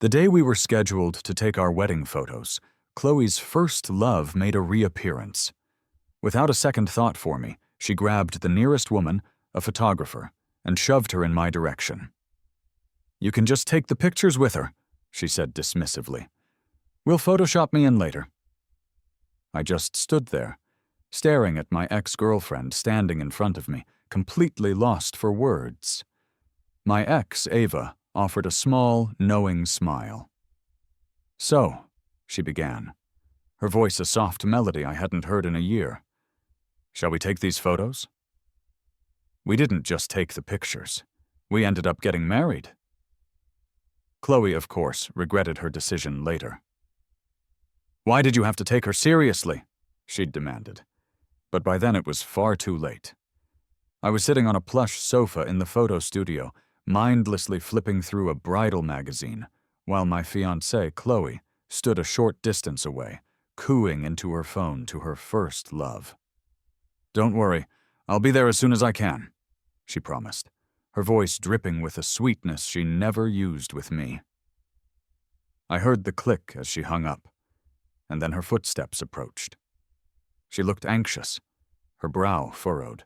The day we were scheduled to take our wedding photos, Chloe's first love made a reappearance. Without a second thought for me, she grabbed the nearest woman, a photographer, and shoved her in my direction. "You can just take the pictures with her," she said dismissively. "We'll Photoshop me in later." I just stood there, staring at my ex-girlfriend standing in front of me, completely lost for words. My ex, Ava, offered a small, knowing smile. "So," she began, her voice a soft melody I hadn't heard in a year, "shall we take these photos?" We didn't just take the pictures. We ended up getting married. Chloe, of course, regretted her decision later. "Why did you have to take her seriously?" she'd demanded. But by then it was far too late. I was sitting on a plush sofa in the photo studio, mindlessly flipping through a bridal magazine, while my fiancée, Chloe, stood a short distance away, cooing into her phone to her first love. "Don't worry, I'll be there as soon as I can," she promised, her voice dripping with a sweetness she never used with me. I heard the click as she hung up, and then her footsteps approached. She looked anxious, her brow furrowed.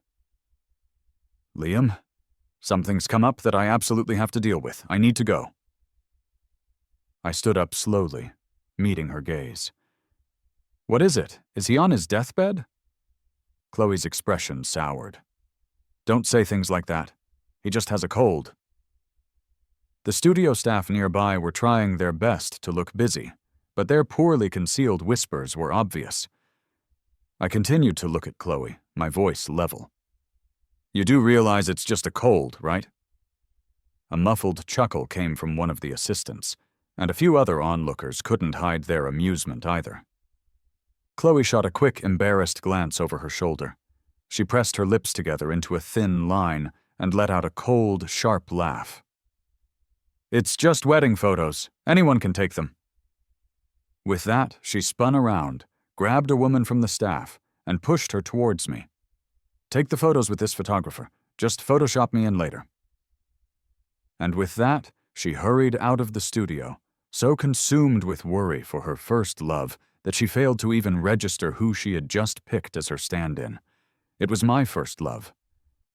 "Liam, something's come up that I absolutely have to deal with. I need to go." I stood up slowly, meeting her gaze. "What is it? Is he on his deathbed?" Chloe's expression soured. "Don't say things like that. He just has a cold." The studio staff nearby were trying their best to look busy, but their poorly concealed whispers were obvious. I continued to look at Chloe, my voice level. "You do realize it's just a cold, right?" A muffled chuckle came from one of the assistants, and a few other onlookers couldn't hide their amusement either. Chloe shot a quick, embarrassed glance over her shoulder. She pressed her lips together into a thin line and let out a cold, sharp laugh. "It's just wedding photos. Anyone can take them." With that, she spun around, grabbed a woman from the staff, and pushed her towards me. "Take the photos with this photographer. Just Photoshop me in later." And with that, she hurried out of the studio, so consumed with worry for her first love that she failed to even register who she had just picked as her stand-in. It was my first love.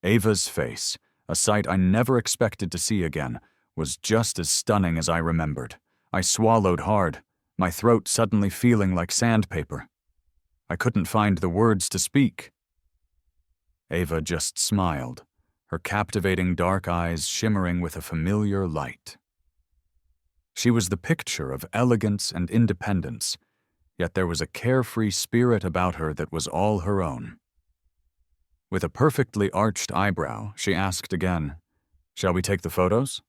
Ava's face, a sight I never expected to see again, was just as stunning as I remembered. I swallowed hard, my throat suddenly feeling like sandpaper. I couldn't find the words to speak. Ava just smiled, her captivating dark eyes shimmering with a familiar light. She was the picture of elegance and independence, yet there was a carefree spirit about her that was all her own. With a perfectly arched eyebrow, she asked again, "Shall we take the photos?"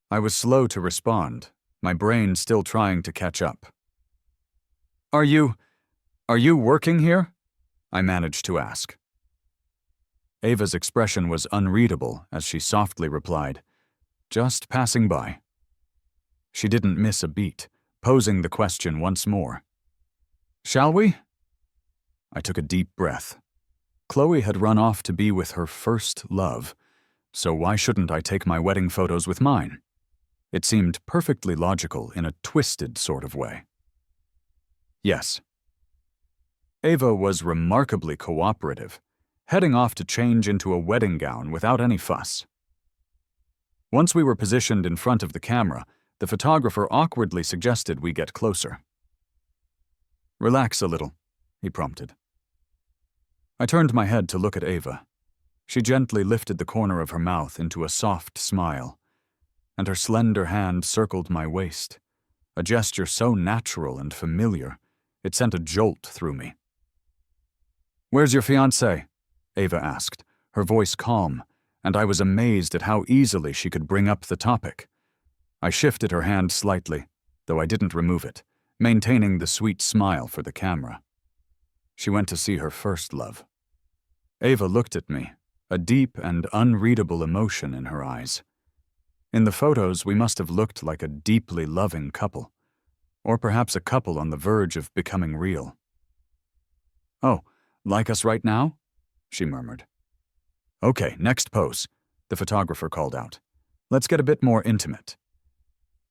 I was slow to respond, my brain still trying to catch up. Are you working here?" I managed to ask. Ava's expression was unreadable as she softly replied, "Just passing by." She didn't miss a beat, posing the question once more. "Shall we?" I took a deep breath. Chloe had run off to be with her first love, so why shouldn't I take my wedding photos with mine? It seemed perfectly logical in a twisted sort of way. Yes. Ava was remarkably cooperative, heading off to change into a wedding gown without any fuss. Once we were positioned in front of the camera, the photographer awkwardly suggested we get closer. "Relax a little," he prompted. I turned my head to look at Ava. She gently lifted the corner of her mouth into a soft smile, and her slender hand circled my waist, a gesture so natural and familiar, it sent a jolt through me. "Where's your fiancé?" Ava asked, her voice calm, and I was amazed at how easily she could bring up the topic. I shifted her hand slightly, though I didn't remove it, maintaining the sweet smile for the camera. She went to see her first love. Ava looked at me, a deep and unreadable emotion in her eyes. In the photos, we must have looked like a deeply loving couple, or perhaps a couple on the verge of becoming real. "Oh, like us right now?" she murmured. "Okay, next pose," the photographer called out. "Let's get a bit more intimate."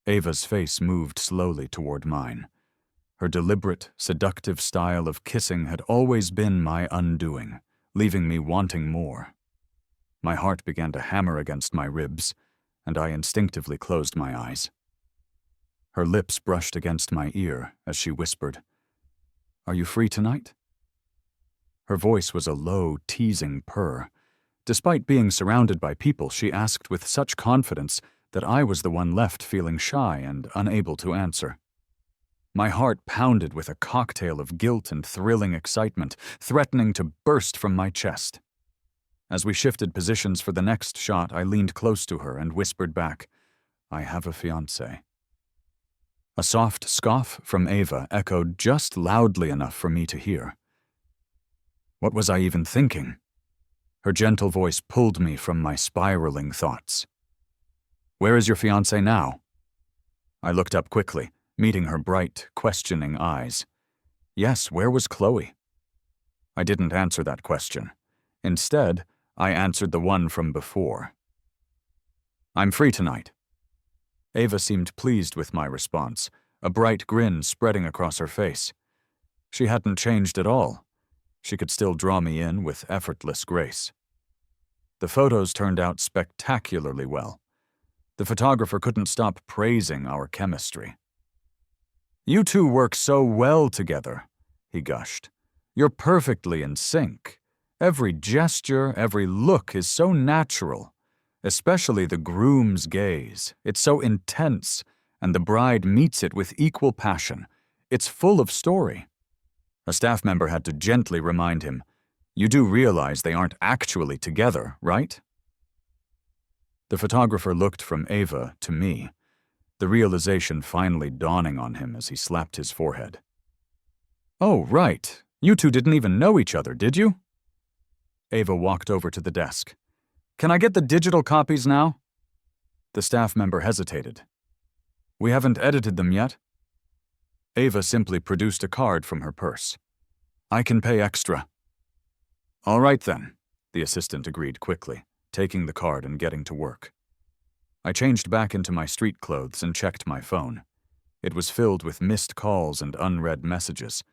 Ava's face moved slowly toward mine. Her deliberate, seductive style of kissing had always been my undoing, leaving me wanting more. My heart began to hammer against my ribs, and I instinctively closed my eyes. Her lips brushed against my ear as she whispered, "Are you free tonight?" Her voice was a low, teasing purr. Despite being surrounded by people, she asked with such confidence that I was the one left feeling shy and unable to answer. My heart pounded with a cocktail of guilt and thrilling excitement, threatening to burst from my chest. As we shifted positions for the next shot, I leaned close to her and whispered back, "I have a fiancé." A soft scoff from Ava echoed just loudly enough for me to hear. What was I even thinking? Her gentle voice pulled me from my spiraling thoughts. "Where is your fiancé now?" I looked up quickly, meeting her bright, questioning eyes. Yes, where was Chloe? I didn't answer that question. Instead, I answered the one from before. "I'm free tonight." Ava seemed pleased with my response, a bright grin spreading across her face. She hadn't changed at all. She could still draw me in with effortless grace. The photos turned out spectacularly well. The photographer couldn't stop praising our chemistry. "You two work so well together," he gushed. "You're perfectly in sync. Every gesture, every look is so natural. Especially the groom's gaze. It's so intense, and the bride meets it with equal passion. It's full of story." A staff member had to gently remind him, "You do realize they aren't actually together, right?" The photographer looked from Ava to me, the realization finally dawning on him as he slapped his forehead. "Oh, right. You two didn't even know each other, did you?" Ava walked over to the desk. "Can I get the digital copies now?" The staff member hesitated. "We haven't edited them yet." Ava simply produced a card from her purse. "I can pay extra." "All right then," the assistant agreed quickly, taking the card and getting to work. I changed back into my street clothes and checked my phone. It was filled with missed calls and unread messages,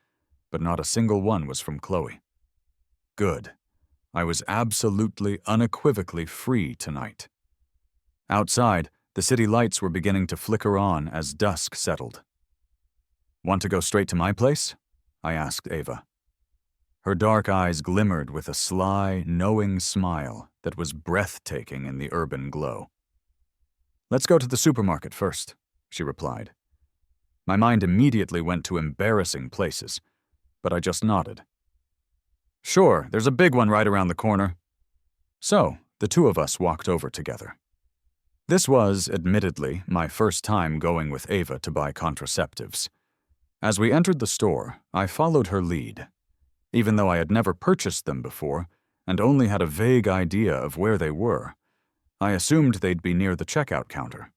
but not a single one was from Chloe. Good. I was absolutely, unequivocally free tonight. Outside, the city lights were beginning to flicker on as dusk settled. "Want to go straight to my place?" I asked Ava. Her dark eyes glimmered with a sly, knowing smile that was breathtaking in the urban glow. "Let's go to the supermarket first," she replied. My mind immediately went to embarrassing places, but I just nodded. "Sure, there's a big one right around the corner." So, the two of us walked over together. This was, admittedly, my first time going with Ava to buy contraceptives. As we entered the store, I followed her lead. Even though I had never purchased them before, and only had a vague idea of where they were, I assumed they'd be near the checkout counter.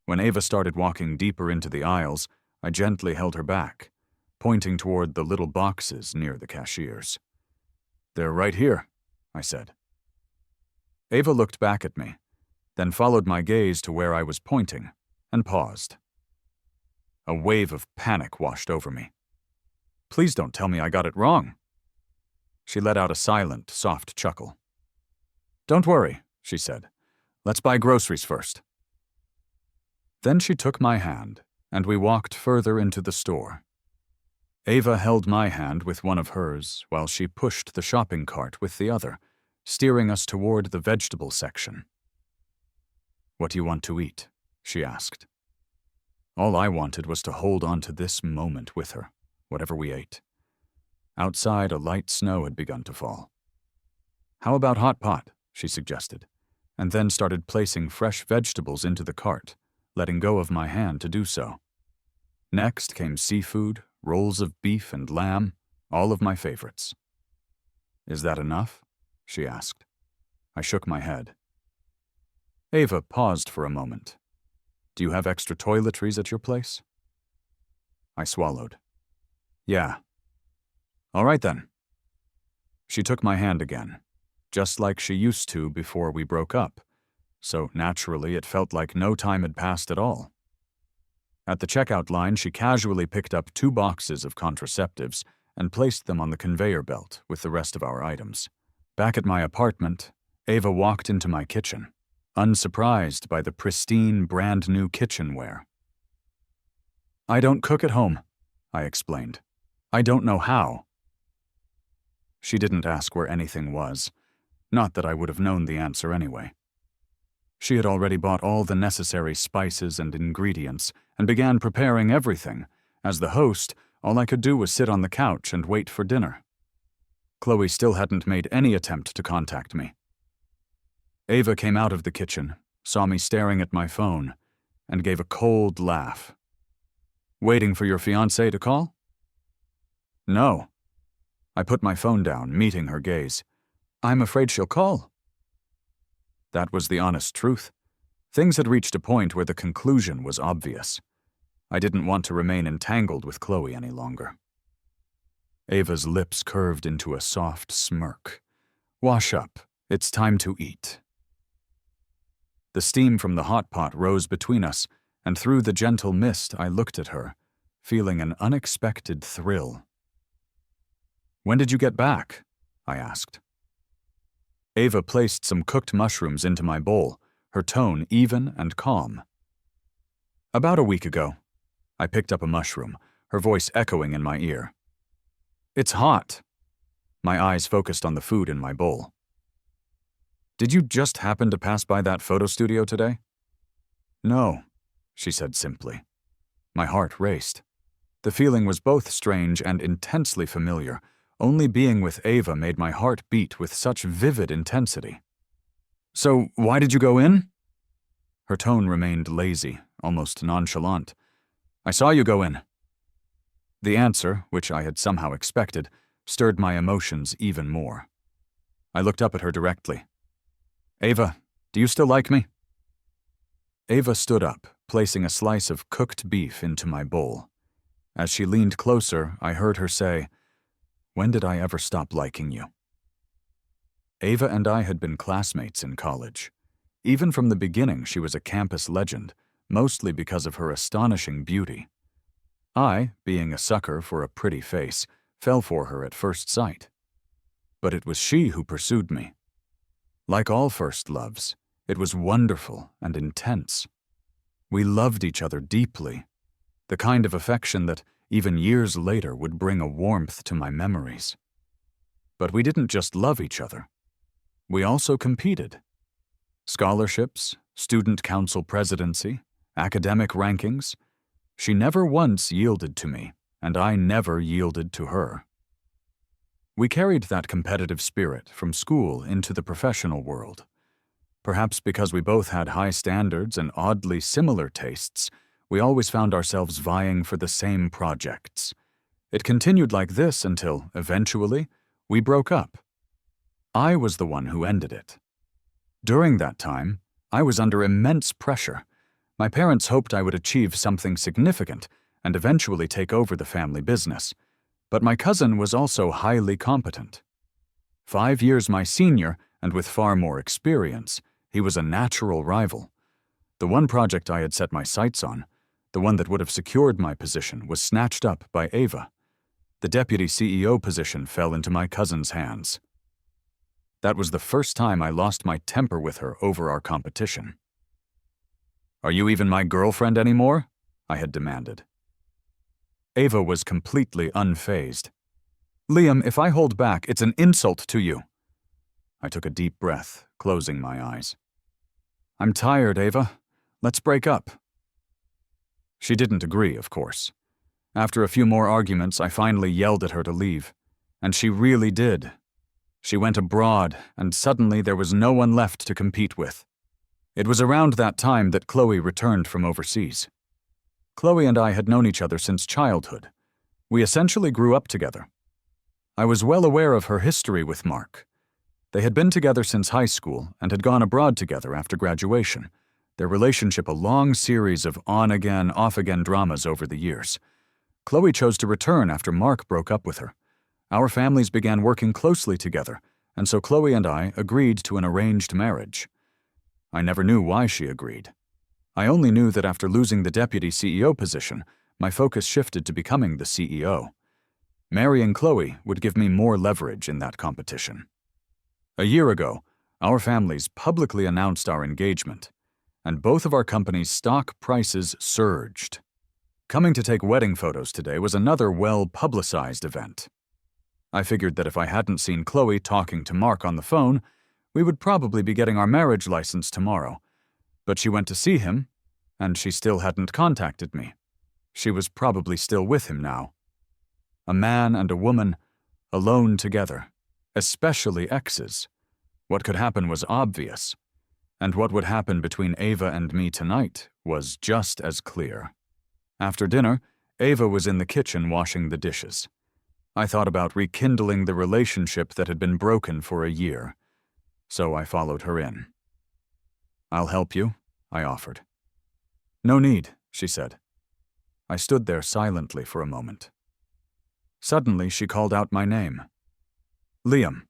When Ava started walking deeper into the aisles, I gently held her back, pointing toward the little boxes near the cashiers. "They're right here," I said. Ava looked back at me, then followed my gaze to where I was pointing, and paused. A wave of panic washed over me. "Please don't tell me I got it wrong." She let out a silent, soft chuckle. "Don't worry," she said. "Let's buy groceries first." Then she took my hand, and we walked further into the store. Ava held my hand with one of hers while she pushed the shopping cart with the other, steering us toward the vegetable section. "What do you want to eat?" she asked. All I wanted was to hold on to this moment with her, whatever we ate. Outside, a light snow had begun to fall. "How about hot pot?" she suggested, and then started placing fresh vegetables into the cart, letting go of my hand to do so. Next came seafood, rolls of beef and lamb, all of my favorites. "Is that enough?" she asked. I shook my head. Ava paused for a moment. "Do you have extra toiletries at your place?" I swallowed. "Yeah." "All right then." She took my hand again, just like she used to before we broke up, so naturally it felt like no time had passed at all. At the checkout line, she casually picked up 2 boxes of contraceptives and placed them on the conveyor belt with the rest of our items. Back at my apartment, Ava walked into my kitchen, unsurprised by the pristine, brand-new kitchenware. "I don't cook at home," I explained. "I don't know how." She didn't ask where anything was, not that I would have known the answer anyway. She had already bought all the necessary spices and ingredients and began preparing everything. As the host, all I could do was sit on the couch and wait for dinner. Chloe still hadn't made any attempt to contact me. Ava came out of the kitchen, saw me staring at my phone, and gave a cold laugh. "Waiting for your fiancé to call?" "No." I put my phone down, meeting her gaze. "I'm afraid she'll call." That was the honest truth. Things had reached a point where the conclusion was obvious. I didn't want to remain entangled with Chloe any longer. Ava's lips curved into a soft smirk. "Wash up. It's time to eat." The steam from the hot pot rose between us, and through the gentle mist I looked at her, feeling an unexpected thrill. "When did you get back?" I asked. Ava placed some cooked mushrooms into my bowl, her tone even and calm. "About a week ago." I picked up a mushroom, her voice echoing in my ear. "It's hot." My eyes focused on the food in my bowl. "Did you just happen to pass by that photo studio today?" "No," she said simply. My heart raced. The feeling was both strange and intensely familiar. Only being with Ava made my heart beat with such vivid intensity. "So, why did you go in?" Her tone remained lazy, almost nonchalant. "I saw you go in." The answer, which I had somehow expected, stirred my emotions even more. I looked up at her directly. "Ava, do you still like me?" Ava stood up, placing a slice of cooked beef into my bowl. As she leaned closer, I heard her say, "When did I ever stop liking you?" Ava and I had been classmates in college. Even from the beginning, she was a campus legend, mostly because of her astonishing beauty. I, being a sucker for a pretty face, fell for her at first sight. But it was she who pursued me. Like all first loves, it was wonderful and intense. We loved each other deeply, the kind of affection that, even years later, would bring a warmth to my memories. But we didn't just love each other. We also competed. Scholarships, student council presidency, academic rankings. She never once yielded to me, and I never yielded to her. We carried that competitive spirit from school into the professional world. Perhaps because we both had high standards and oddly similar tastes, we always found ourselves vying for the same projects. It continued like this until, eventually, we broke up. I was the one who ended it. During that time, I was under immense pressure. My parents hoped I would achieve something significant and eventually take over the family business. But my cousin was also highly competent. 5 years my senior, and with far more experience, he was a natural rival. The one project I had set my sights on, the one that would have secured my position, was snatched up by Ava. The deputy CEO position fell into my cousin's hands. That was the first time I lost my temper with her over our competition. "Are you even my girlfriend anymore?" I had demanded. Ava was completely unfazed. "Liam, if I hold back, it's an insult to you." I took a deep breath, closing my eyes. "I'm tired, Ava. Let's break up." She didn't agree, of course. After a few more arguments, I finally yelled at her to leave. And she really did. She went abroad, and suddenly there was no one left to compete with. It was around that time that Chloe returned from overseas. Chloe and I had known each other since childhood. We essentially grew up together. I was well aware of her history with Mark. They had been together since high school and had gone abroad together after graduation, their relationship a long series of on-again, off-again dramas over the years. Chloe chose to return after Mark broke up with her. Our families began working closely together, and so Chloe and I agreed to an arranged marriage. I never knew why she agreed. I only knew that after losing the deputy CEO position, my focus shifted to becoming the CEO. Marrying Chloe would give me more leverage in that competition. A year ago, our families publicly announced our engagement, and both of our companies' stock prices surged. Coming to take wedding photos today was another well-publicized event. I figured that if I hadn't seen Chloe talking to Mark on the phone, we would probably be getting our marriage license tomorrow. But she went to see him, and she still hadn't contacted me. She was probably still with him now. A man and a woman, alone together, especially exes. What could happen was obvious, and what would happen between Ava and me tonight was just as clear. After dinner, Ava was in the kitchen washing the dishes. I thought about rekindling the relationship that had been broken for a year, so I followed her in. "I'll help you," I offered. "No need," she said. I stood there silently for a moment. Suddenly, she called out my name. "Liam."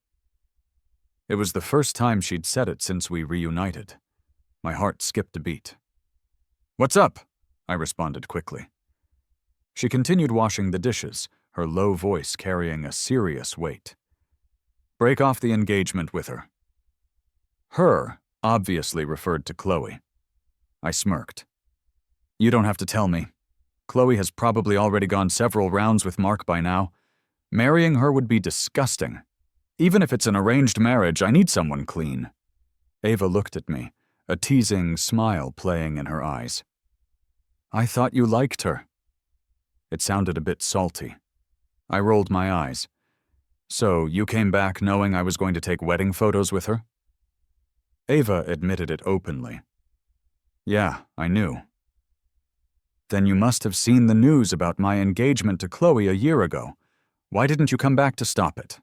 It was the first time she'd said it since we reunited. My heart skipped a beat. "What's up?" I responded quickly. She continued washing the dishes, her low voice carrying a serious weight. "Break off the engagement with her." Her obviously referred to Chloe. I smirked. "You don't have to tell me. Chloe has probably already gone several rounds with Mark by now. Marrying her would be disgusting. Even if it's an arranged marriage, I need someone clean." Ava looked at me, a teasing smile playing in her eyes. "I thought you liked her." It sounded a bit salty. I rolled my eyes. "So you came back knowing I was going to take wedding photos with her?" Ava admitted it openly. "Yeah, I knew." "Then you must have seen the news about my engagement to Chloe a year ago. Why didn't you come back to stop it?"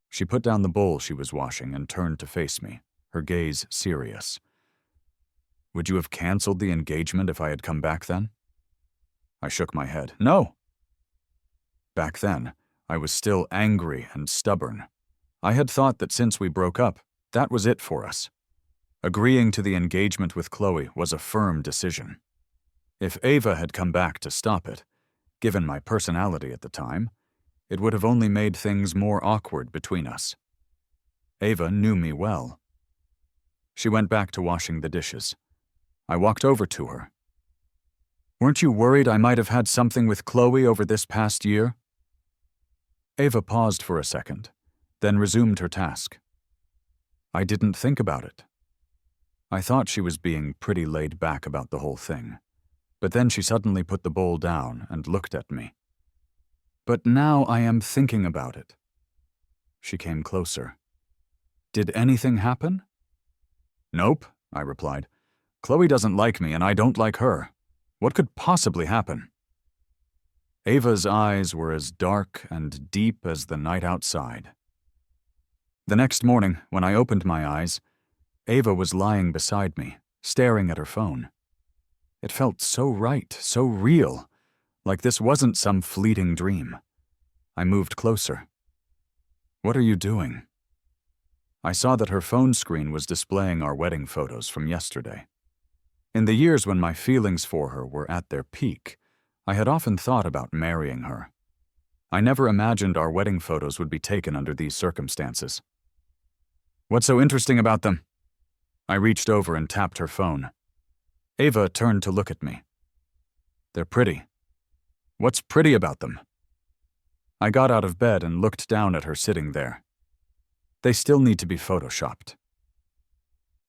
She put down the bowl she was washing and turned to face me, her gaze serious. "Would you have canceled the engagement if I had come back then?" I shook my head. "No." Back then, I was still angry and stubborn. I had thought that since we broke up, that was it for us. Agreeing to the engagement with Chloe was a firm decision. If Ava had come back to stop it, given my personality at the time, it would have only made things more awkward between us. Ava knew me well. She went back to washing the dishes. I walked over to her. "Weren't you worried I might have had something with Chloe over this past year?" Ava paused for a second, then resumed her task. "I didn't think about it." I thought she was being pretty laid back about the whole thing, but then she suddenly put the bowl down and looked at me. "But now I am thinking about it." She came closer. "Did anything happen?" "Nope," I replied. "Chloe doesn't like me and I don't like her. What could possibly happen?" Ava's eyes were as dark and deep as the night outside. The next morning, when I opened my eyes, Ava was lying beside me, staring at her phone. It felt so right, so real, like this wasn't some fleeting dream. I moved closer. "What are you doing?" I saw that her phone screen was displaying our wedding photos from yesterday. In the years when my feelings for her were at their peak, I had often thought about marrying her. I never imagined our wedding photos would be taken under these circumstances. "What's so interesting about them?" I reached over and tapped her phone. Ava turned to look at me. "They're pretty." "What's pretty about them?" I got out of bed and looked down at her sitting there. "They still need to be photoshopped."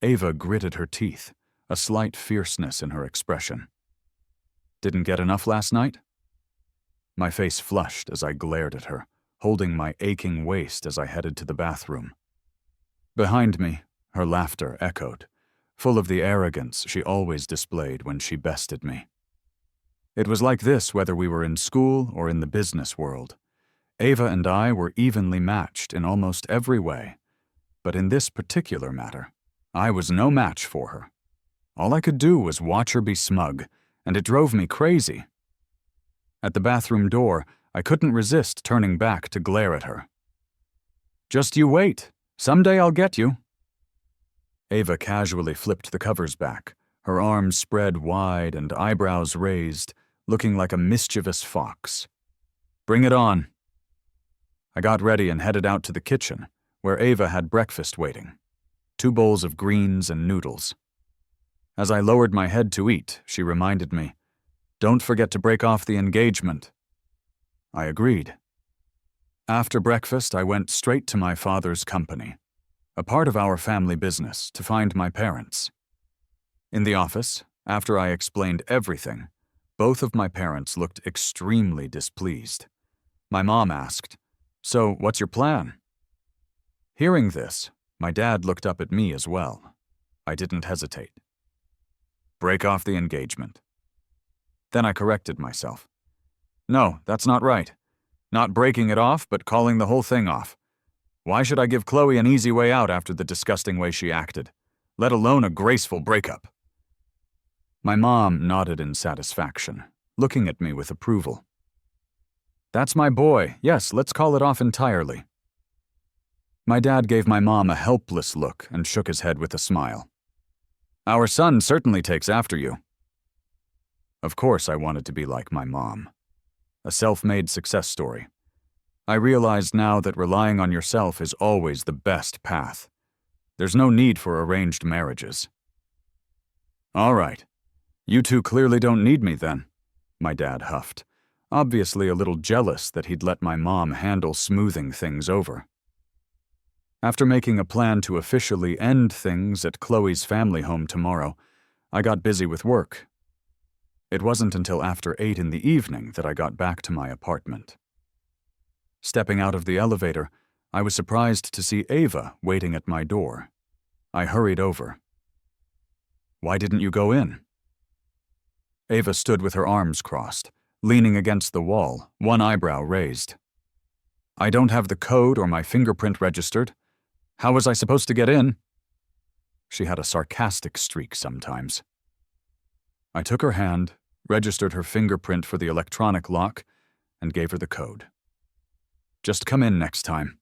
Ava gritted her teeth, a slight fierceness in her expression. "Didn't get enough last night?" My face flushed as I glared at her, holding my aching waist as I headed to the bathroom. Behind me, her laughter echoed, full of the arrogance she always displayed when she bested me. It was like this whether we were in school or in the business world. Ava and I were evenly matched in almost every way, but in this particular matter, I was no match for her. All I could do was watch her be smug, and it drove me crazy. At the bathroom door, I couldn't resist turning back to glare at her. "Just you wait. Someday I'll get you." Ava casually flipped the covers back, her arms spread wide and eyebrows raised, looking like a mischievous fox. "Bring it on." I got ready and headed out to the kitchen, where Ava had breakfast waiting. 2 bowls of greens and noodles. As I lowered my head to eat, she reminded me, "Don't forget to break off the engagement." I agreed. After breakfast, I went straight to my father's company, a part of our family business, to find my parents. In the office, after I explained everything, both of my parents looked extremely displeased. My mom asked, "So, what's your plan?" Hearing this, my dad looked up at me as well. I didn't hesitate. "Break off the engagement." Then I corrected myself. "No, that's not right. Not breaking it off, but calling the whole thing off. Why should I give Chloe an easy way out after the disgusting way she acted, let alone a graceful breakup?" My mom nodded in satisfaction, looking at me with approval. "That's my boy. Yes, let's call it off entirely." My dad gave my mom a helpless look and shook his head with a smile. "Our son certainly takes after you." Of course I wanted to be like my mom. A self-made success story. I realized now that relying on yourself is always the best path. There's no need for arranged marriages. "All right. You two clearly don't need me then," my dad huffed, obviously a little jealous that he'd let my mom handle smoothing things over. After making a plan to officially end things at Chloe's family home tomorrow, I got busy with work. It wasn't until after 8 in the evening that I got back to my apartment. Stepping out of the elevator, I was surprised to see Ava waiting at my door. I hurried over. "Why didn't you go in?" Ava stood with her arms crossed, leaning against the wall, one eyebrow raised. "I don't have the code or my fingerprint registered. How was I supposed to get in?" She had a sarcastic streak sometimes. I took her hand, registered her fingerprint for the electronic lock, and gave her the code. "Just come in next time."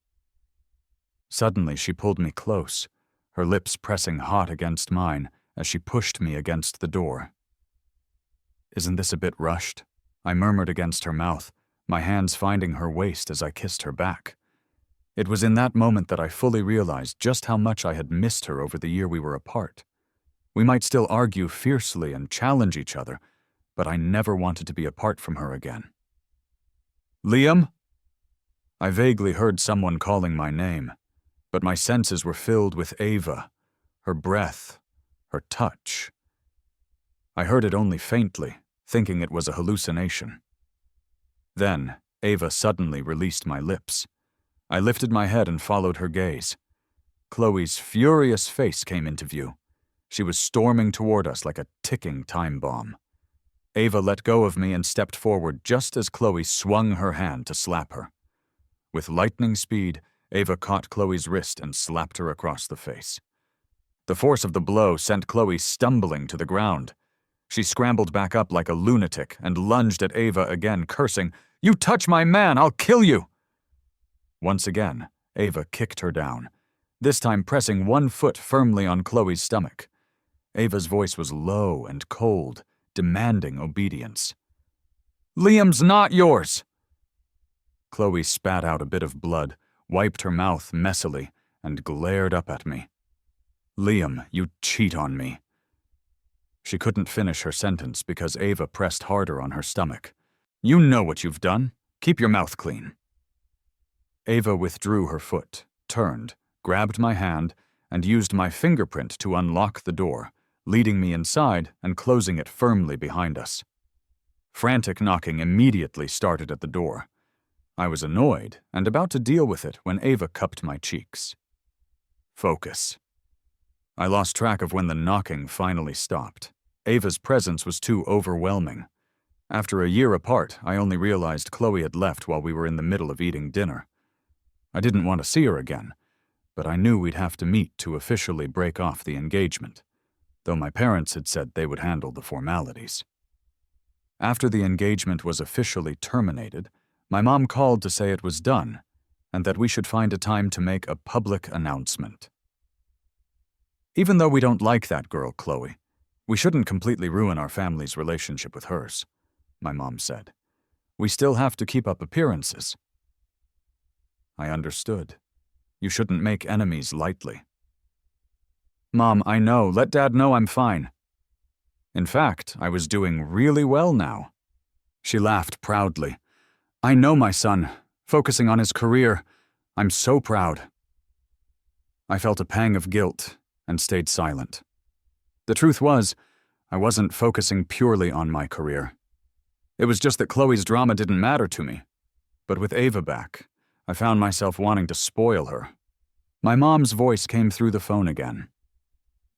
Suddenly, she pulled me close, her lips pressing hot against mine as she pushed me against the door. "Isn't this a bit rushed?" I murmured against her mouth, my hands finding her waist as I kissed her back. It was in that moment that I fully realized just how much I had missed her over the year we were apart. We might still argue fiercely and challenge each other, but I never wanted to be apart from her again. "Liam?" I vaguely heard someone calling my name, but my senses were filled with Ava, her breath, her touch. I heard it only faintly, thinking it was a hallucination. Then, Ava suddenly released my lips. I lifted my head and followed her gaze. Chloe's furious face came into view. She was storming toward us like a ticking time bomb. Ava let go of me and stepped forward just as Chloe swung her hand to slap her. With lightning speed, Ava caught Chloe's wrist and slapped her across the face. The force of the blow sent Chloe stumbling to the ground. She scrambled back up like a lunatic and lunged at Ava again, cursing, "You touch my man, I'll kill you!" Once again, Ava kicked her down, this time pressing one foot firmly on Chloe's stomach. Ava's voice was low and cold, demanding obedience. "Liam's not yours!" Chloe spat out a bit of blood, wiped her mouth messily, and glared up at me. "Liam, you cheat on me." She couldn't finish her sentence because Ava pressed harder on her stomach. "You know what you've done. Keep your mouth clean." Ava withdrew her foot, turned, grabbed my hand, and used my fingerprint to unlock the door, leading me inside and closing it firmly behind us. Frantic knocking immediately started at the door. I was annoyed and about to deal with it when Ava cupped my cheeks. "Focus." I lost track of when the knocking finally stopped. Ava's presence was too overwhelming. After a year apart, I only realized Chloe had left while we were in the middle of eating dinner. I didn't want to see her again, but I knew we'd have to meet to officially break off the engagement, though my parents had said they would handle the formalities. After the engagement was officially terminated, my mom called to say it was done, and that we should find a time to make a public announcement. Even though we don't like that girl, Chloe, We shouldn't completely ruin our family's relationship with hers, my mom said. We still have to keep up appearances. I understood. You shouldn't make enemies lightly. Mom, I know. Let Dad know I'm fine. In fact, I was doing really well now. She laughed proudly. I know my son, focusing on his career. I'm so proud. I felt a pang of guilt and stayed silent. The truth was, I wasn't focusing purely on my career. It was just that Chloe's drama didn't matter to me. But with Ava back, I found myself wanting to spoil her. My mom's voice came through the phone again.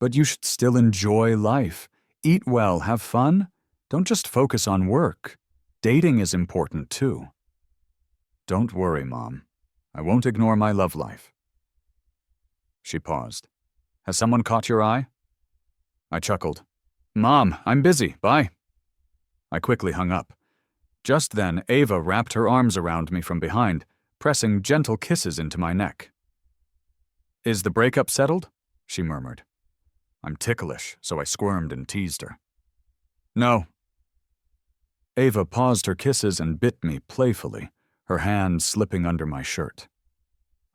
But you should still enjoy life. Eat well, have fun. Don't just focus on work. Dating is important too. Don't worry, Mom. I won't ignore my love life. She paused. Has someone caught your eye? I chuckled. Mom, I'm busy. Bye. I quickly hung up. Just then, Ava wrapped her arms around me from behind, pressing gentle kisses into my neck. Is the breakup settled? She murmured. I'm ticklish, so I squirmed and teased her. No. Ava paused her kisses and bit me playfully, her hands slipping under my shirt.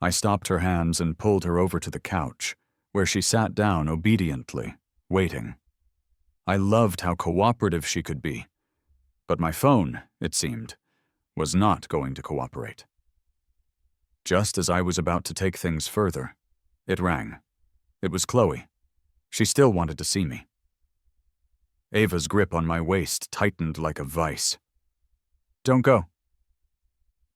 I stopped her hands and pulled her over to the couch, where she sat down obediently, waiting. I loved how cooperative she could be, but my phone, it seemed, was not going to cooperate. Just as I was about to take things further, it rang. It was Chloe. She still wanted to see me. Ava's grip on my waist tightened like a vice. Don't go.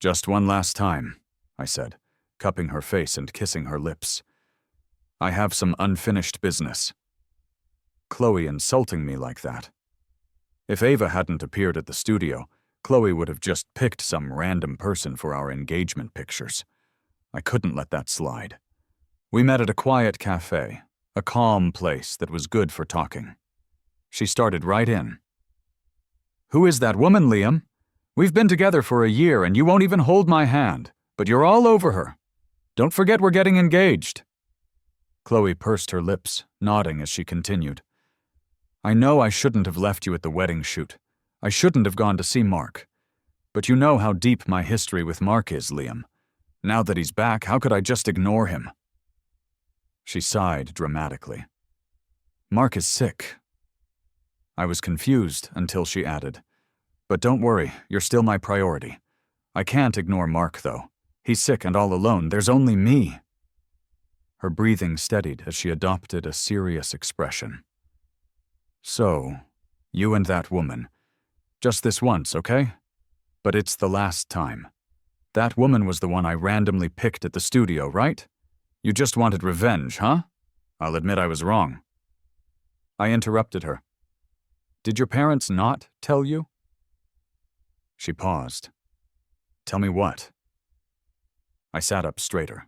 Just one last time, I said, cupping her face and kissing her lips. I have some unfinished business. Chloe insulting me like that. If Ava hadn't appeared at the studio, Chloe would have just picked some random person for our engagement pictures. I couldn't let that slide. We met at a quiet cafe, a calm place that was good for talking. She started right in. Who is that woman, Liam? We've been together for a year and you won't even hold my hand, but you're all over her. Don't forget we're getting engaged. Chloe pursed her lips, nodding as she continued. I know I shouldn't have left you at the wedding shoot. I shouldn't have gone to see Mark. But you know how deep my history with Mark is, Liam. Now that he's back, how could I just ignore him? She sighed dramatically. Mark is sick. I was confused until she added, but don't worry, you're still my priority. I can't ignore Mark, though. He's sick and all alone. There's only me. Her breathing steadied as she adopted a serious expression. So, you and that woman. Just this once, okay? But it's the last time. That woman was the one I randomly picked at the studio, right? You just wanted revenge, huh? I'll admit I was wrong. I interrupted her. Did your parents not tell you? She paused. Tell me what? I sat up straighter.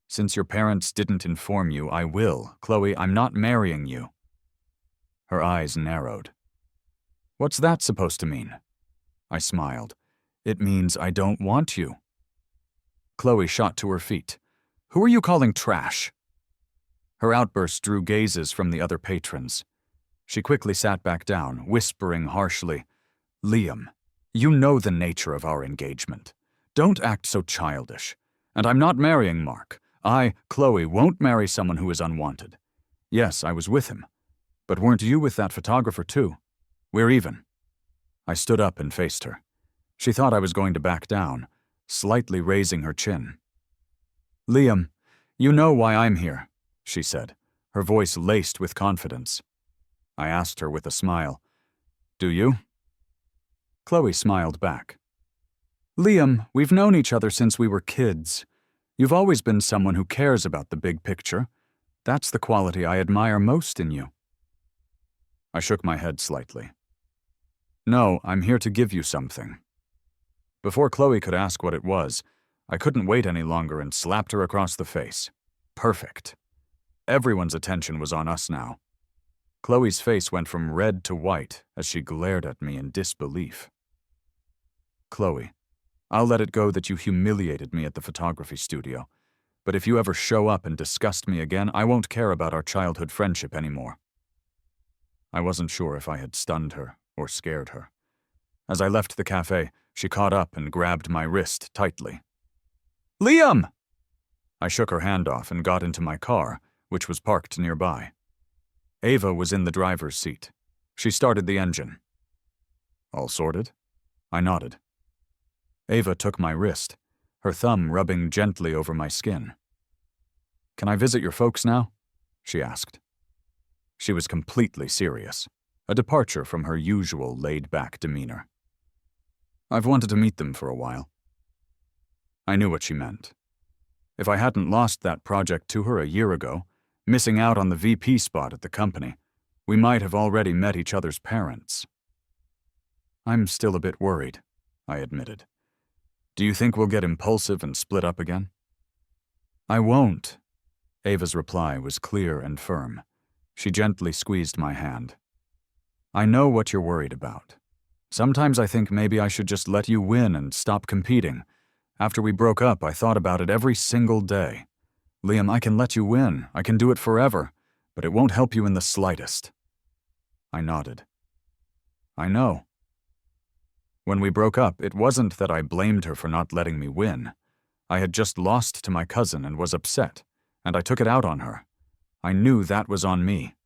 Since your parents didn't inform you, I will. Chloe, I'm not marrying you. Her eyes narrowed. What's that supposed to mean? I smiled. It means I don't want you. Chloe shot to her feet. Who are you calling trash? Her outburst drew gazes from the other patrons. She quickly sat back down, whispering harshly, Liam, you know the nature of our engagement. Don't act so childish. And I'm not marrying Mark. I, Chloe, won't marry someone who is unwanted. Yes, I was with him. But weren't you with that photographer too? We're even. I stood up and faced her. She thought I was going to back down, slightly raising her chin. Liam, you know why I'm here, she said, her voice laced with confidence. I asked her with a smile. Do you? Chloe smiled back. Liam, we've known each other since we were kids. You've always been someone who cares about the big picture. That's the quality I admire most in you. I shook my head slightly. No, I'm here to give you something. Before Chloe could ask what it was, I couldn't wait any longer and slapped her across the face. Perfect. Everyone's attention was on us now. Chloe's face went from red to white as she glared at me in disbelief. Chloe, I'll let it go that you humiliated me at the photography studio, but if you ever show up and disgust me again, I won't care about our childhood friendship anymore. I wasn't sure if I had stunned her or scared her. As I left the cafe, she caught up and grabbed my wrist tightly. "Liam!" I shook her hand off and got into my car, which was parked nearby. Ava was in the driver's seat. She started the engine. "All sorted?" I nodded. Ava took my wrist, her thumb rubbing gently over my skin. "Can I visit your folks now?" she asked. She was completely serious, a departure from her usual laid-back demeanor. "I've wanted to meet them for a while." I knew what she meant. If I hadn't lost that project to her a year ago, missing out on the VP spot at the company, we might have already met each other's parents. "I'm still a bit worried," I admitted. "Do you think we'll get impulsive and split up again?" "I won't." Ava's reply was clear and firm. She gently squeezed my hand. "I know what you're worried about. Sometimes I think maybe I should just let you win and stop competing. After we broke up, I thought about it every single day. Liam, I can let you win. I can do it forever, but it won't help you in the slightest." I nodded. "I know." When we broke up, it wasn't that I blamed her for not letting me win. I had just lost to my cousin and was upset, and I took it out on her. I knew that was on me.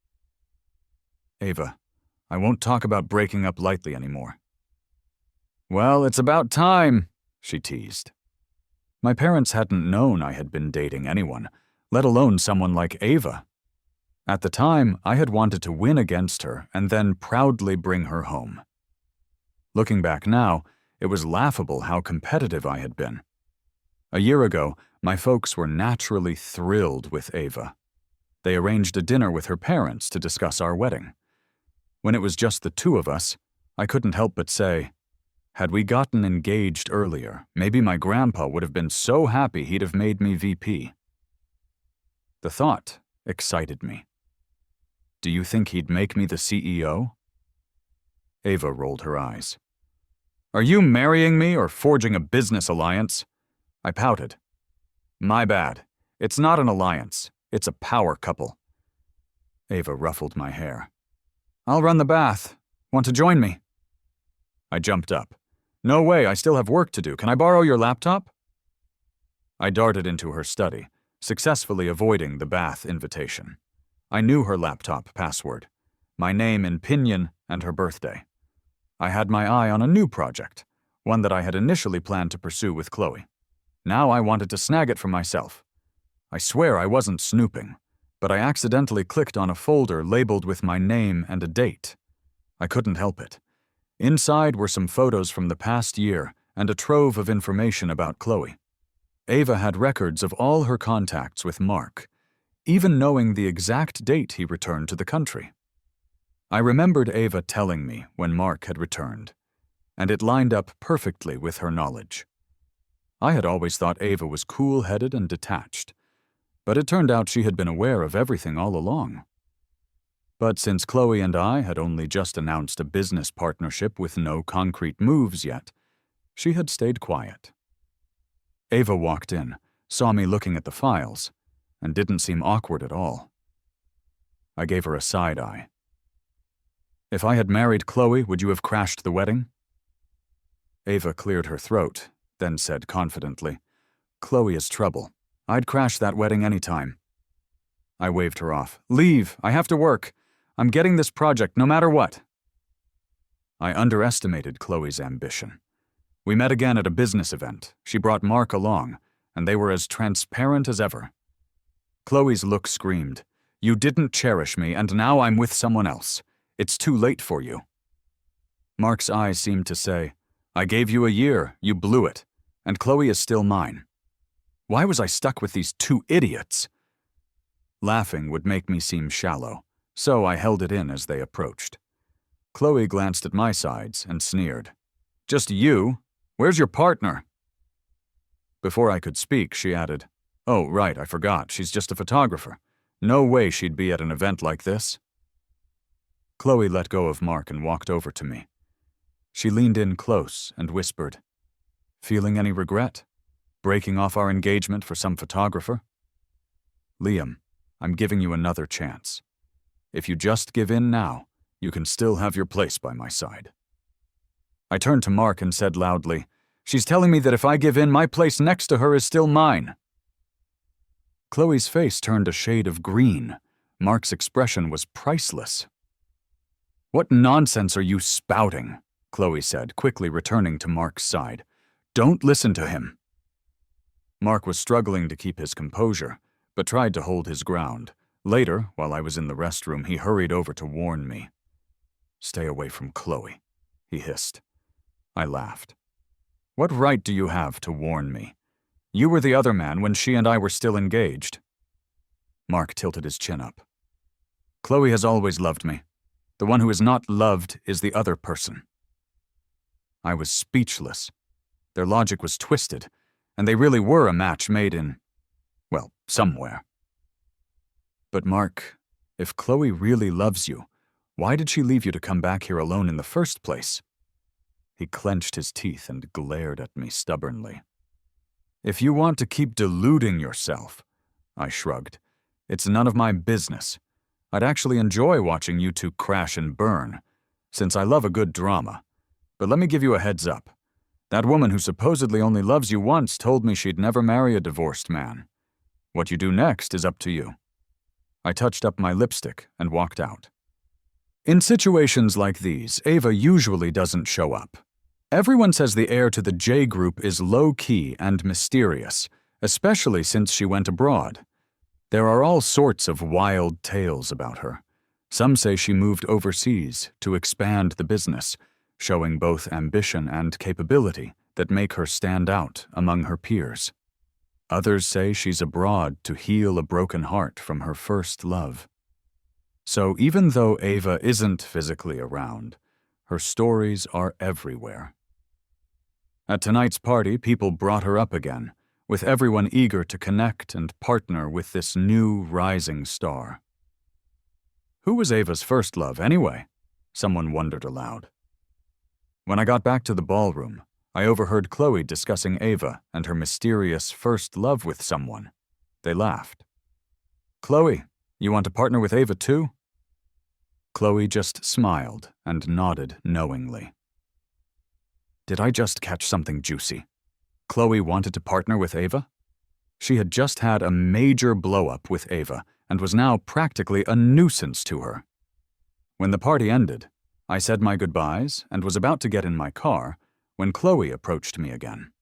"Ava, I won't talk about breaking up lightly anymore." "Well, it's about time," she teased. My parents hadn't known I had been dating anyone, let alone someone like Ava. At the time, I had wanted to win against her and then proudly bring her home. Looking back now, it was laughable how competitive I had been. A year ago, my folks were naturally thrilled with Ava. They arranged a dinner with her parents to discuss our wedding. When it was just the two of us, I couldn't help but say, had we gotten engaged earlier, maybe my grandpa would have been so happy he'd have made me VP. The thought excited me. "Do you think he'd make me the CEO?" Ava rolled her eyes. "Are you marrying me or forging a business alliance?" I pouted. "My bad. It's not an alliance. It's a power couple." Ava ruffled my hair. "I'll run the bath. Want to join me?" I jumped up. "No way, I still have work to do. Can I borrow your laptop?" I darted into her study, successfully avoiding the bath invitation. I knew her laptop password, my name in Pinyin, and her birthday. I had my eye on a new project, one that I had initially planned to pursue with Chloe. Now I wanted to snag it for myself. I swear I wasn't snooping, but I accidentally clicked on a folder labeled with my name and a date. I couldn't help it. Inside were some photos from the past year and a trove of information about Chloe. Ava had records of all her contacts with Mark, even knowing the exact date he returned to the country. I remembered Ava telling me when Mark had returned, and it lined up perfectly with her knowledge. I had always thought Ava was cool-headed and detached, but it turned out she had been aware of everything all along. But since Chloe and I had only just announced a business partnership with no concrete moves yet, she had stayed quiet. Ava walked in, saw me looking at the files, and didn't seem awkward at all. I gave her a side eye. "If I had married Chloe, would you have crashed the wedding?" Ava cleared her throat, then said confidently, "Chloe is trouble. I'd crash that wedding anytime." I waved her off. "Leave, I have to work. I'm getting this project no matter what." I underestimated Chloe's ambition. We met again at a business event. She brought Mark along, and they were as transparent as ever. Chloe's look screamed, "You didn't cherish me, and now I'm with someone else. It's too late for you." Mark's eyes seemed to say, "I gave you a year, you blew it, and Chloe is still mine." Why was I stuck with these two idiots? Laughing would make me seem shallow, so I held it in as they approached. Chloe glanced at my sides and sneered. "Just you? Where's your partner?" Before I could speak, she added, "Oh, right, I forgot, she's just a photographer. No way she'd be at an event like this." Chloe let go of Mark and walked over to me. She leaned in close and whispered, "Feeling any regret? Breaking off our engagement for some photographer?" "Liam, I'm giving you another chance. If you just give in now, you can still have your place by my side. I turned to Mark and said loudly, "She's telling me that if I give in, my place next to her is still mine." Chloe's face turned a shade of green. Mark's expression was priceless. "What nonsense are you spouting?" Chloe said, quickly returning to Mark's side. "Don't listen to him." Mark was struggling to keep his composure, but tried to hold his ground. Later, while I was in the restroom, he hurried over to warn me. "Stay away from Chloe," he hissed. I laughed. "What right do you have to warn me? You were the other man when she and I were still engaged." Mark tilted his chin up. "Chloe has always loved me. The one who is not loved is the other person." I was speechless. Their logic was twisted, and they really were a match made in, well, somewhere. "But Mark, if Chloe really loves you, why did she leave you to come back here alone in the first place?" He clenched his teeth and glared at me stubbornly. "If you want to keep deluding yourself," I shrugged, "it's none of my business. I'd actually enjoy watching you two crash and burn, since I love a good drama. But let me give you a heads up. That woman who supposedly only loves you once told me she'd never marry a divorced man. What you do next is up to you." I touched up my lipstick and walked out. In situations like these, Ava usually doesn't show up. Everyone says the heir to the J group is low-key and mysterious, especially since she went abroad. There are all sorts of wild tales about her. Some say she moved overseas to expand the business, showing both ambition and capability that make her stand out among her peers. Others say she's abroad to heal a broken heart from her first love. So even though Ava isn't physically around, her stories are everywhere. At tonight's party, people brought her up again, with everyone eager to connect and partner with this new rising star. Who was Ava's first love, anyway? Someone wondered aloud. When I got back to the ballroom, I overheard Chloe discussing Ava and her mysterious first love with someone. They laughed. "Chloe, you want to partner with Ava too?" Chloe just smiled and nodded knowingly. Did I just catch something juicy? Chloe wanted to partner with Ava? She had just had a major blow-up with Ava and was now practically a nuisance to her. When the party ended, I said my goodbyes and was about to get in my car when Chloe approached me again.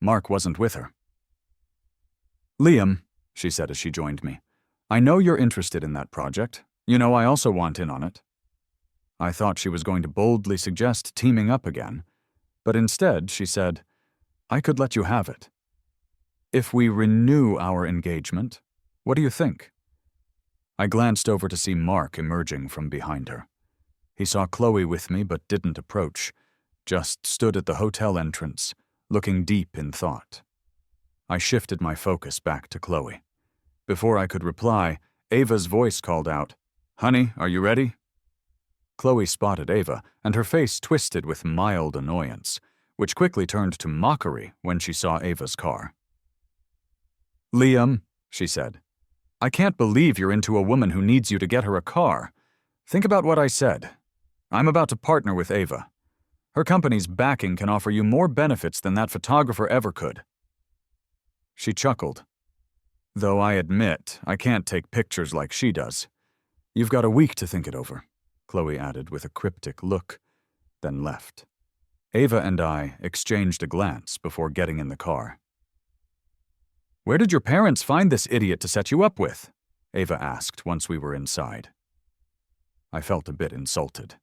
Mark wasn't with her. "Liam," she said as she joined me, "I know you're interested in that project. You know I also want in on it." I thought she was going to boldly suggest teaming up again, but instead she said, "I could let you have it. If we renew our engagement, what do you think?" I glanced over to see Mark emerging from behind her. He saw Chloe with me but didn't approach, just stood at the hotel entrance, looking deep in thought. I shifted my focus back to Chloe. Before I could reply, Ava's voice called out, "Honey, are you ready?" Chloe spotted Ava, and her face twisted with mild annoyance, which quickly turned to mockery when she saw Ava's car. "Liam," she said, "I can't believe you're into a woman who needs you to get her a car. Think about what I said. I'm about to partner with Ava. Her company's backing can offer you more benefits than that photographer ever could." She chuckled. "Though I admit, I can't take pictures like she does. You've got a week to think it over," Chloe added with a cryptic look, then left. Ava and I exchanged a glance before getting in the car. "Where did your parents find this idiot to set you up with?" Ava asked once we were inside. I felt a bit insulted.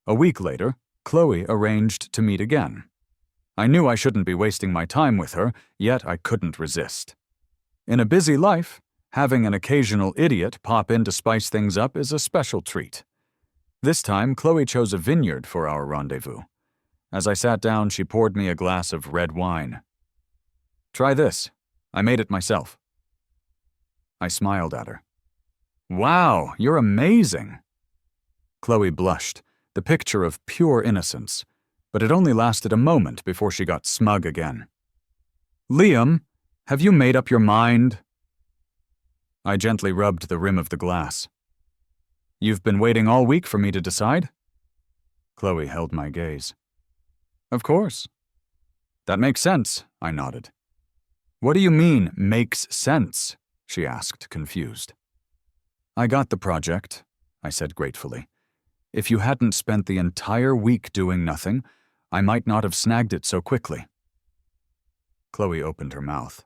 A week later, Chloe arranged to meet again. I knew I shouldn't be wasting my time with her, yet I couldn't resist. In a busy life, having an occasional idiot pop in to spice things up is a special treat. This time, Chloe chose a vineyard for our rendezvous. As I sat down, she poured me a glass of red wine. "Try this. I made it myself." I smiled at her. "Wow, you're amazing." Chloe blushed, the picture of pure innocence, but it only lasted a moment before she got smug again. "Liam, have you made up your mind?" I gently rubbed the rim of the glass. You've been waiting all week for me to decide? Chloe held my gaze. Of course. That makes sense, I nodded. What do you mean, makes sense? She asked, confused. I got the project, I said gratefully. If you hadn't spent the entire week doing nothing, I might not have snagged it so quickly. Chloe opened her mouth,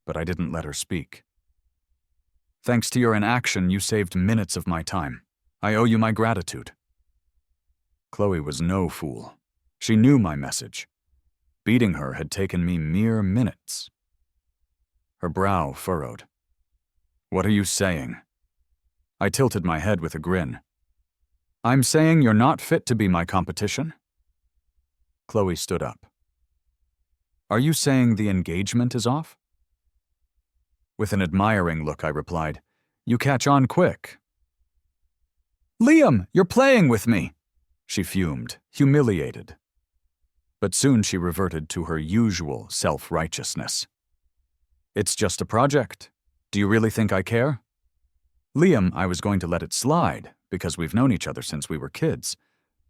but I didn't let her speak. Thanks to your inaction, you saved minutes of my time. I owe you my gratitude. Chloe was no fool. She knew my message. Beating her had taken me mere minutes. Her brow furrowed. What are you saying? I tilted my head with a grin. I'm saying you're not fit to be my competition? Chloe stood up. Are you saying the engagement is off? With an admiring look, I replied, You catch on quick. Liam, you're playing with me, she fumed, humiliated. But soon she reverted to her usual self-righteousness. It's just a project. Do you really think I care? Liam, I was going to let it slide, because we've known each other since we were kids.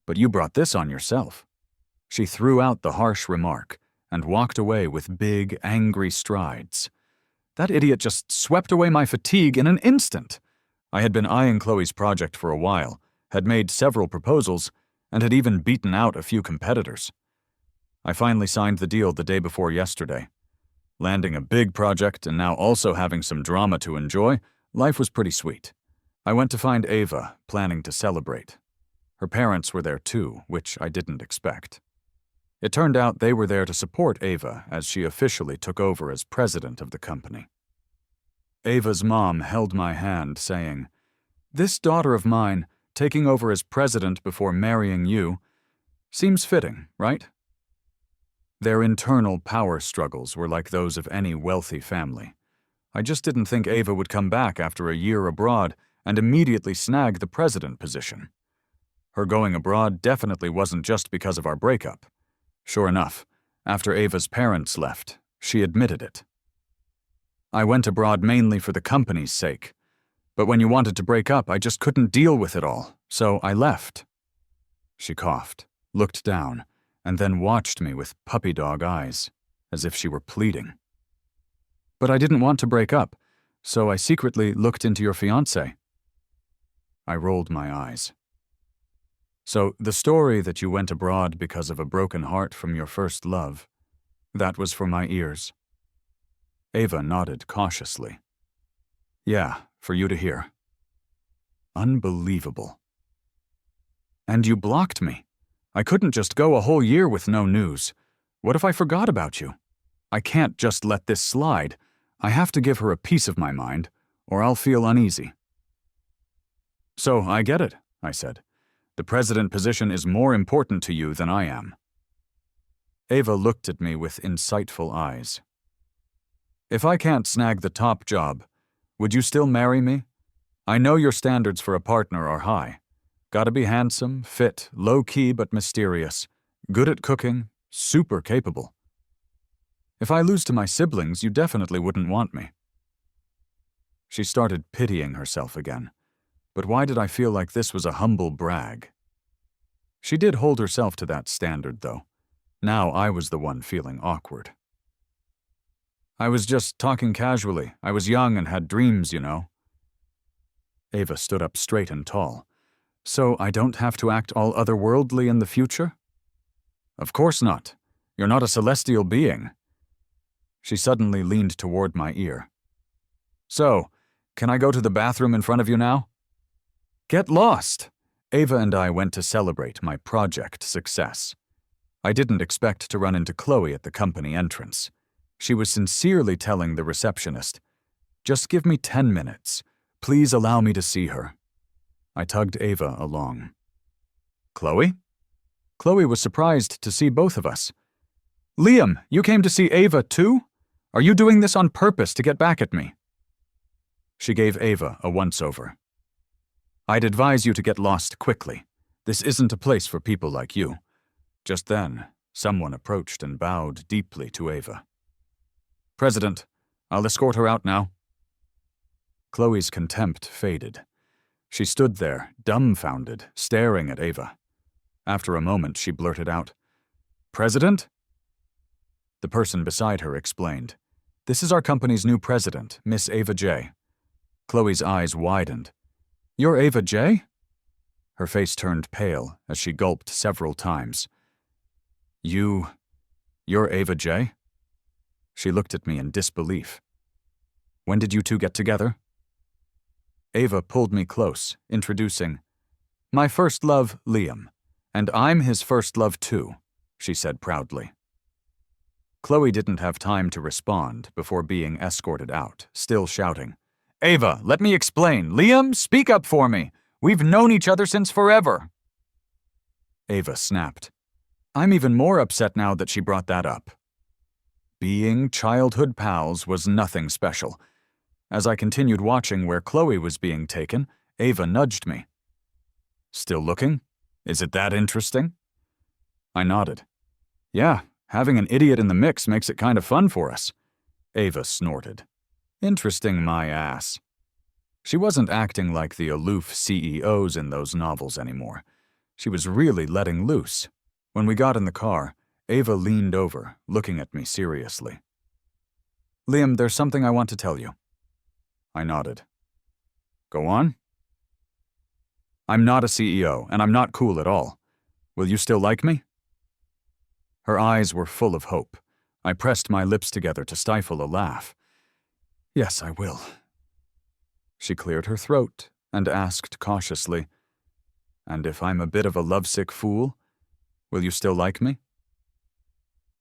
But you brought this on yourself. She threw out the harsh remark and walked away with big, angry strides. That idiot just swept away my fatigue in an instant. I had been eyeing Chloe's project for a while, had made several proposals, and had even beaten out a few competitors. I finally signed the deal the day before yesterday. Landing a big project and now also having some drama to enjoy, life was pretty sweet. I went to find Ava, planning to celebrate. Her parents were there too, which I didn't expect. It turned out they were there to support Ava as she officially took over as president of the company. Ava's mom held my hand, saying, This daughter of mine, taking over as president before marrying you, seems fitting, right? Their internal power struggles were like those of any wealthy family. I just didn't think Ava would come back after a year abroad and immediately snag the president position. Her going abroad definitely wasn't just because of our breakup. Sure enough, after Ava's parents left, she admitted it. I went abroad mainly for the company's sake, but when you wanted to break up, I just couldn't deal with it all, so I left. She coughed, looked down, and then watched me with puppy dog eyes, as if she were pleading. But I didn't want to break up, so I secretly looked into your fiancé. I rolled my eyes. So the story that you went abroad because of a broken heart from your first love, that was for my ears. Ava nodded cautiously. Yeah, for you to hear. Unbelievable. And you blocked me. I couldn't just go a whole year with no news. What if I forgot about you? I can't just let this slide. I have to give her a piece of my mind, or I'll feel uneasy. So I get it, I said. The president position is more important to you than I am. Ava looked at me with insightful eyes. If I can't snag the top job, would you still marry me? I know your standards for a partner are high. Gotta be handsome, fit, low-key but mysterious, good at cooking, super capable. If I lose to my siblings, you definitely wouldn't want me. She started pitying herself again. But why did I feel like this was a humble brag? She did hold herself to that standard, though. Now I was the one feeling awkward. I was just talking casually. I was young and had dreams, you know. Ava stood up straight and tall. So I don't have to act all otherworldly in the future? Of course not. You're not a celestial being. She suddenly leaned toward my ear. So, can I go to the bathroom in front of you now? Get lost! Ava and I went to celebrate my project success. I didn't expect to run into Chloe at the company entrance. She was sincerely telling the receptionist, Just give me 10 minutes. Please allow me to see her. I tugged Ava along. Chloe? Chloe was surprised to see both of us. Liam, you came to see Ava too? Are you doing this on purpose to get back at me? She gave Ava a once-over. I'd advise you to get lost quickly. This isn't a place for people like you. Just then, someone approached and bowed deeply to Ava. President, I'll escort her out now. Chloe's contempt faded. She stood there, dumbfounded, staring at Ava. After a moment, she blurted out, "President?" The person beside her explained, "This is our company's new president, Miss Ava J." Chloe's eyes widened. "You're Ava J?" Her face turned pale as she gulped several times. You're Ava J?" She looked at me in disbelief. "When did you two get together?" Ava pulled me close, introducing, "My first love, Liam, and I'm his first love too," she said proudly. Chloe didn't have time to respond before being escorted out, still shouting, "Ava, let me explain. Liam, speak up for me. We've known each other since forever." Ava snapped. I'm even more upset now that she brought that up. Being childhood pals was nothing special. As I continued watching where Chloe was being taken, Ava nudged me. "Still looking? Is it that interesting?" I nodded. "Yeah, having an idiot in the mix makes it kind of fun for us." Ava snorted. "Interesting my ass." She wasn't acting like the aloof CEOs in those novels anymore. She was really letting loose. When we got in the car, Ava leaned over, looking at me seriously. "Liam, there's something I want to tell you." I nodded. "Go on." "I'm not a CEO, and I'm not cool at all. Will you still like me?" Her eyes were full of hope. I pressed my lips together to stifle a laugh. "Yes, I will." She cleared her throat and asked cautiously, "And if I'm a bit of a lovesick fool, will you still like me?"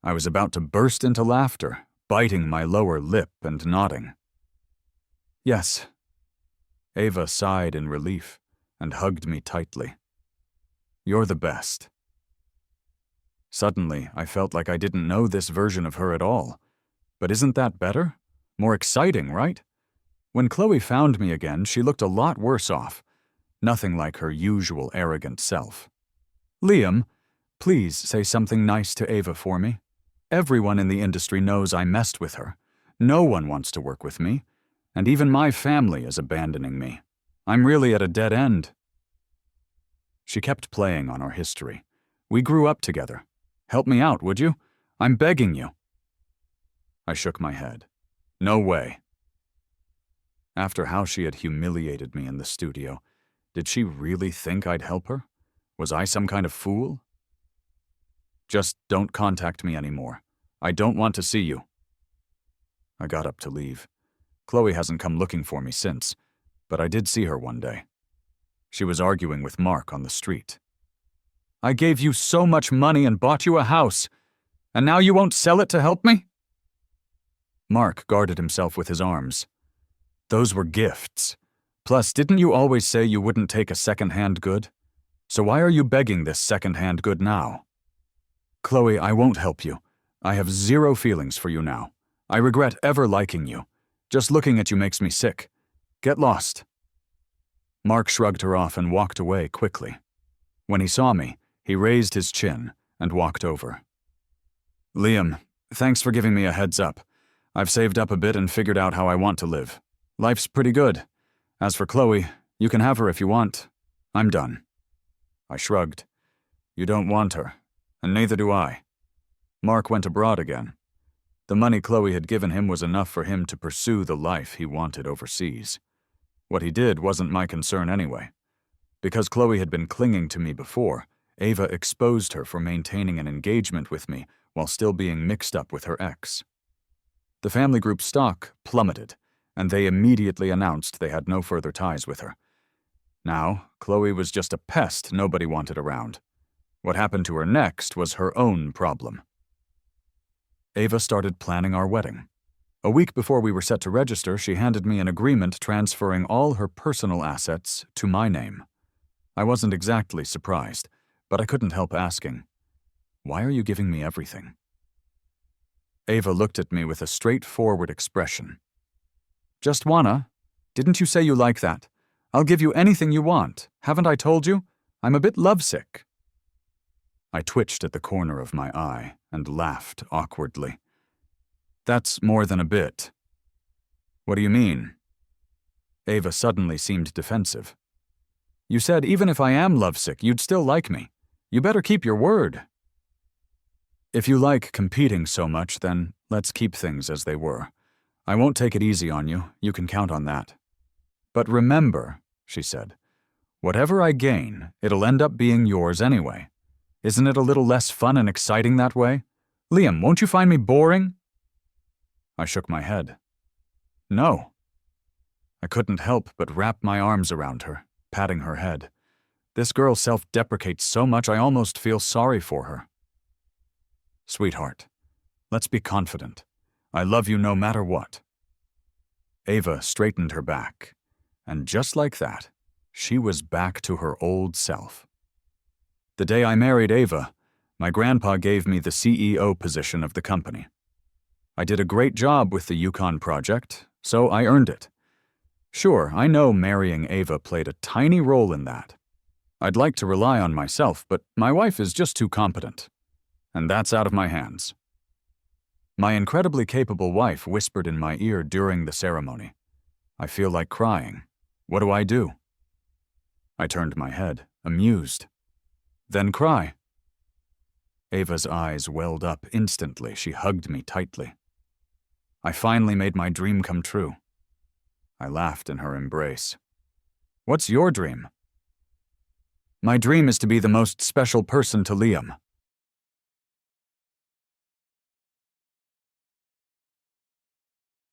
I was about to burst into laughter, biting my lower lip and nodding. "Yes." Ava sighed in relief and hugged me tightly. "You're the best." Suddenly, I felt like I didn't know this version of her at all. But isn't that better? More exciting, right? When Chloe found me again, she looked a lot worse off. Nothing like her usual arrogant self. "Liam, please say something nice to Ava for me. Everyone in the industry knows I messed with her. No one wants to work with me. And even my family is abandoning me. I'm really at a dead end." She kept playing on our history. "We grew up together. Help me out, would you? I'm begging you." I shook my head. "No way." After how she had humiliated me in the studio, did she really think I'd help her? Was I some kind of fool? "Just don't contact me anymore. I don't want to see you." I got up to leave. Chloe hasn't come looking for me since, but I did see her one day. She was arguing with Mark on the street. "I gave you so much money and bought you a house, and now you won't sell it to help me?" Mark guarded himself with his arms. "Those were gifts. Plus, didn't you always say you wouldn't take a second-hand good? So why are you begging this second-hand good now?" "Chloe, I won't help you. I have zero feelings for you now. I regret ever liking you. Just looking at you makes me sick. Get lost." Mark shrugged her off and walked away quickly. When he saw me, he raised his chin and walked over. "Liam, thanks for giving me a heads up. I've saved up a bit and figured out how I want to live. Life's pretty good. As for Chloe, you can have her if you want. I'm done." I shrugged. "You don't want her, and neither do I." Mark went abroad again. The money Chloe had given him was enough for him to pursue the life he wanted overseas. What he did wasn't my concern anyway. Because Chloe had been clinging to me before, Ava exposed her for maintaining an engagement with me while still being mixed up with her ex. The family group's stock plummeted, and they immediately announced they had no further ties with her. Now, Chloe was just a pest nobody wanted around. What happened to her next was her own problem. Ava started planning our wedding. A week before we were set to register, she handed me an agreement transferring all her personal assets to my name. I wasn't exactly surprised, but I couldn't help asking, "Why are you giving me everything?" Ava looked at me with a straightforward expression. "Just wanna? Didn't you say you like that? I'll give you anything you want. Haven't I told you? I'm a bit lovesick." I twitched at the corner of my eye and laughed awkwardly. "That's more than a bit." "What do you mean?" Ava suddenly seemed defensive. You said even if I am lovesick, you'd still like me. You better keep your word. If you like competing so much, then let's keep things as they were. I won't take it easy on you, you can count on that. But remember, she said, whatever I gain, it'll end up being yours anyway. Isn't it a little less fun and exciting that way? Liam, won't you find me boring? I shook my head. No. I couldn't help but wrap my arms around her, patting her head. This girl self-deprecates so much I almost feel sorry for her. Sweetheart, let's be confident. I love you no matter what. Ava straightened her back, and just like that, she was back to her old self. The day I married Ava, my grandpa gave me the CEO position of the company. I did a great job with the Yukon project, so I earned it. Sure, I know marrying Ava played a tiny role in that. I'd like to rely on myself, but my wife is just too competent. And that's out of my hands. My incredibly capable wife whispered in my ear during the ceremony. I feel like crying. What do I do? I turned my head, amused. Then cry. Ava's eyes welled up instantly. She hugged me tightly. I finally made my dream come true. I laughed in her embrace. What's your dream? My dream is to be the most special person to Liam.